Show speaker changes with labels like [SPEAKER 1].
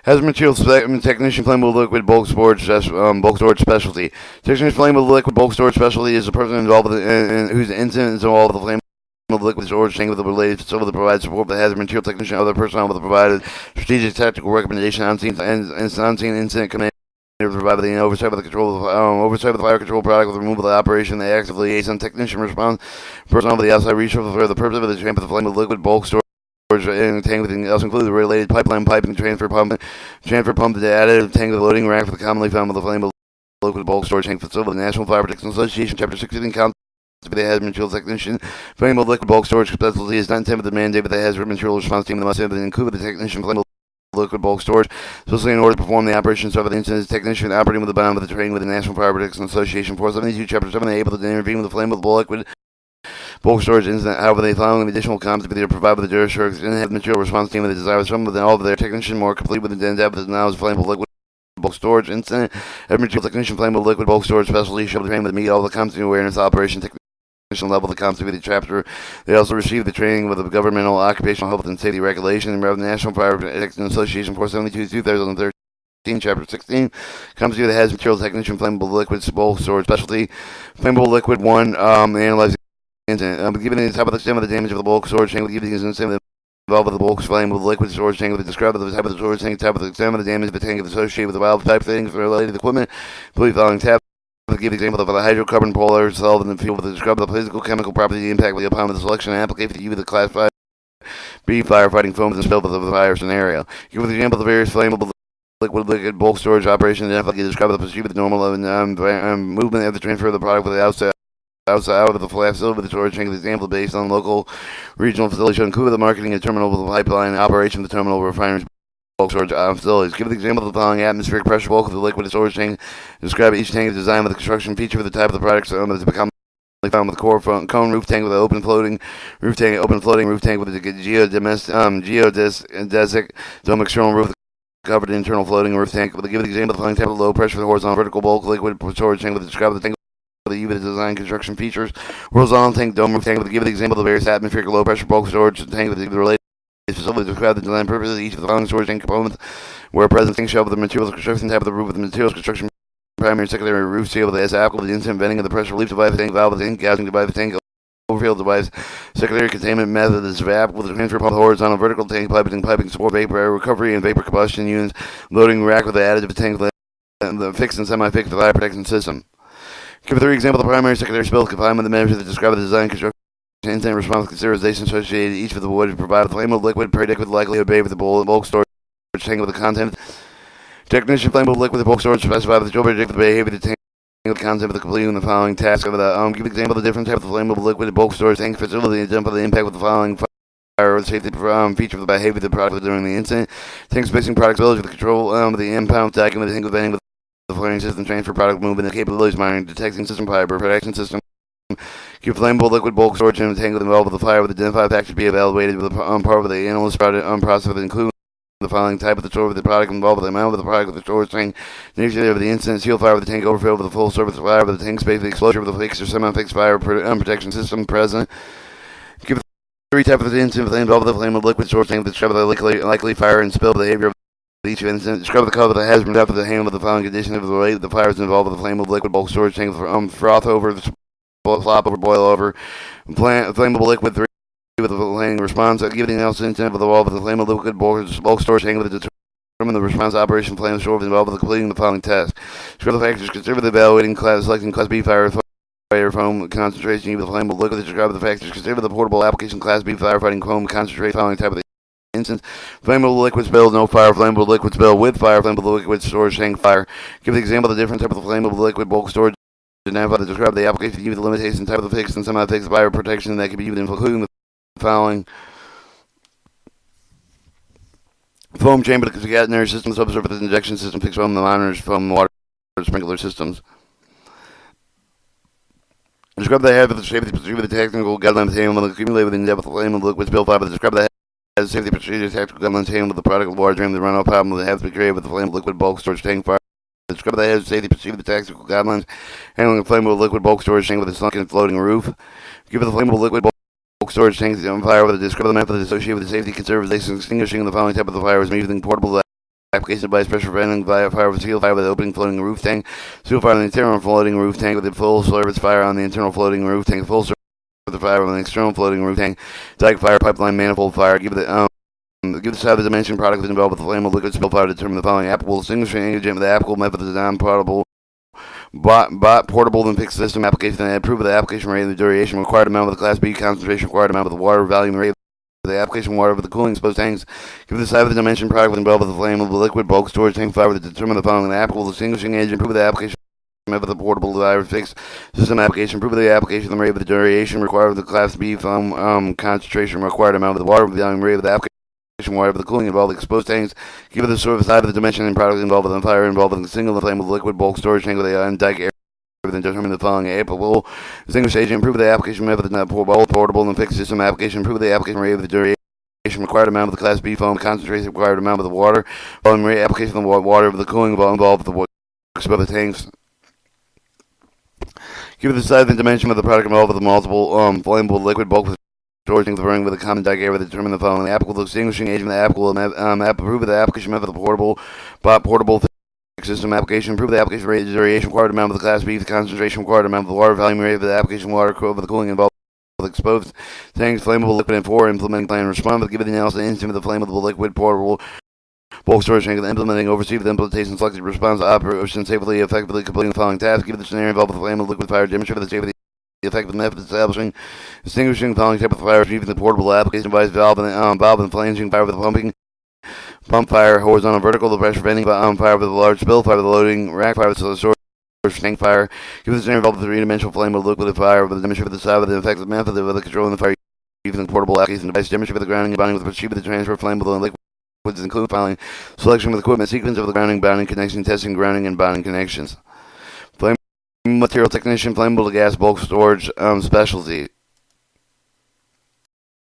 [SPEAKER 1] Hazmat material technician flammable liquid bulk storage specialty. Technician flammable liquid bulk storage specialty is a person involved whose incident is involved with the flammable liquid storage tank with the related facility that provides support for the hazmat material technician and other personnel with the provided strategic tactical recommendation on scene incident command. Provided the oversight of the fire control product with removal of the operation, the active liaison technician response personnel with the outside resource for the purpose of the chamber of the flammable liquid bulk storage and tank with also include the related pipeline piping transfer pump the additive tank with the loading rack for the commonly found with the flammable liquid bulk storage tank facility. The National Fire Protection Association Chapter 16 counts to be the hazmat material technician. Flammable liquid bulk storage specialty is not intended to mandate with the hazmat material response team that must have include the technician flammable liquid bulk storage, especially in order to perform the operations of the incident technician operating with the bound with the training with the National Fire Protection Association 472 Chapter 7 able to intervene with the flammable liquid bulk storage incident. However, they following additional comments to provide with the jurisdiction and have material response team with the desire some of all of their technician more complete with the depth of knowledge of flammable liquid bulk storage incident. Every material technician flammable liquid bulk storage specialty shall be trained with meet all the competency awareness operation level of the competency chapter. They also receive the training with the governmental occupational health and safety regulation and the National Fire Protection Association 472 2013 Chapter 16 comes to the hazmat material technician flammable liquid bulk storage specialty. Flammable liquid 1 analyzing incident. Given the type of the extent of the damage of the bulk storage tank, given the incident involved with the bulk flammable liquid storage tank, with the describe the type of the storage tank, type of the extent of the damage of the tank associated with the valve type things related equipment, please following tab. Give example of the hydrocarbon polar solvent in the field with the describe the physical chemical property impact upon the selection and application to you the class 5 B firefighting foam and spill of the fire scenario. Give an example of the various flammable liquid bulk storage operations and describe the procedure with the normal movement of the transfer of the product with the outside out of the facility with the storage tank. The example based on local regional facilities include the marketing and terminal with the pipeline operation of the terminal refineries bulk storage facilities. Give the example of the following atmospheric pressure bulk of the liquid storage tank. Describe each tank is designed with the construction feature for the type of the products that has become found with the core cone roof tank with an open floating roof tank with the geodesic dome external roof covered internal floating roof tank. Give the example of the following type of low pressure horizontal vertical bulk liquid storage tank with describe the tank with the design construction features. Horizontal tank dome roof tank with give the example of the various atmospheric low pressure bulk storage tank with the related facility to describe the design purposes of each of the following storage tank components where present tank shell with the materials construction type of the roof with the materials construction primary and secondary roof seal with the applicable the instant venting of the pressure relief device tank valve of the tank gouging device tank overfill device secondary containment method is VAP with the transfer pump horizontal vertical tank piping support vapor air recovery and vapor combustion units loading rack with the additive tank the fixed and semi-fixed fire protection system. Give 3 examples of the primary secondary spills confinement the measures that describe the design construction incident response consideration associated each with the wood to provide flammable liquid predict with likelihood bay with the bulk storage tank with the content. Technician flammable liquid bulk storage specified with the predict the behavior of the tank with the concept of the completing the following task of the give example of the different type of flammable liquid bulk storage tank facility example of the impact with the following fire safety feature of the behavior of the product during the incident. Tank spacing product ability with the control of the impound document tank with venting with the flaring system transfer product movement the capabilities monitoring detecting system fiber protection system. Keep flammable liquid bulk storage in the tank involved with the fire with identified factors be evaluated with the part of the analyst process with including the following type of the storage of the product involved with the amount of the product with the storage tank, the nature of the incident, seal fire with the tank overfill with the full surface fire with the tank space, the exposure with the fixed or semi-fixed fire protection system present. Give 3 types of the incident involved with the flammable liquid storage tank, describe the likely fire and spill behavior of each incident, describe the color of the hazard after the handle of the following condition of the related the fires involved with the flammable liquid bulk storage tank, froth over the flop over, boil over, flammable liquid 3 with the landing response, giving else incident of the wall with the flammable liquid bulk storage tank with the determine the response operation flame store involved with completing the following task. Describe the factors considered the evaluating class, selecting class B fire foam concentration with the flammable liquid. Describe the factors considered the portable application class B firefighting foam concentrate following type of the instance. Flammable liquid spill, no fire. Flammable liquid spill with fire. Flammable liquid storage tank fire. Give the example of the different type of the flammable liquid bulk storage. Identify to describe the application to the limitation type of the fixed and semi-fixed fire protection that can be used including the following foam chamber, the catenary system, subsurface injection system, fixed foam, the monitors, foam, water sprinkler systems. Describe the hazard of the safety procedure with the technical guidelines handled with accumulated within depth of flame and liquid spill fiber. Describe the hazard safety procedure tactical guidelines handled with the product of water drain the runoff problem that has to be created with the flame liquid bulk storage tank fire. Describe the hazard safety procedure with the tactical guidelines handling the flammable liquid bulk storage tank with a sunken floating roof. Give the flammable liquid bulk storage tank on fire with a describe the method associated with the safety conservation extinguishing the following type of the fire is using portable application device, pressure venting, fire with seal fire with opening floating roof tank, seal fire on the internal floating roof tank with a full service fire on the internal floating roof tank, full service fire on the external floating roof tank, dike fire, pipeline, manifold fire. Give the side of the dimension product is involved with the flammable liquid spill fire to determine the following applicable extinguishing agent with the applicable method of design portable. Portable and fixed system application and approve of the application rate of the duration required amount of the Class B concentration required amount of the water volume rate of the application water of the cooling exposed tanks. Give the size of the dimension product involved with the flammable liquid bulk storage tank fire to determine the following: the applicable extinguishing agent. Approve of the application method of the portable virus fixed system application. Approve of the application the rate of the duration required of the Class B foam concentration required amount of the water volume rate of the application water for the cooling involved with exposed tanks. Give it the sort of side of the dimension and product involved with the fire involved with a single flammable liquid bulk storage tank with a dike area. Then determine the following: applicable extinguish agent. Improve the application method of both portable and fixed system application. Improve the application rate of the duration required amount of the Class B foam concentration required amount of the water volume rate application of the water of the cooling involved with the above the tanks. Give it the size and dimension of the product involved with the multiple flammable liquid bulk storage tank running with a common dike area to determine the following: the applicable extinguishing agent, the applicable approve of the application method of the portable system application. Improve the application rate of duration required amount of the Class B, the concentration required amount of the water volume rate of the application water of the cooling involved with exposed tanks, flammable liquid, and 4 implementing plan. Respond with giving the analysis instant of the flammable liquid portable bulk storage tank, implementing oversee the implementation selected response to operation safely, effectively completing the following tasks. Give the scenario involved with the flammable liquid fire, demonstrate the safety effective method of establishing, extinguishing the following type of fire, achieving the portable application device, valve and flanging fire with the pumping, pump fire, horizontal, vertical, the pressure venting fire with a large spill fire with the loading rack fire with the storage tank fire. Give the scenario involved with the three-dimensional flammable liquid fire with the demonstrate the side with the effective method of the controlling the fire, using the portable application device, demonstrate the grounding and bonding with the achieve the transfer of flammable and liquids, include filing, selection of equipment, sequence of the grounding, bonding, connection, testing, grounding, and bonding connections. Material technician, flammable gas bulk storage specialty.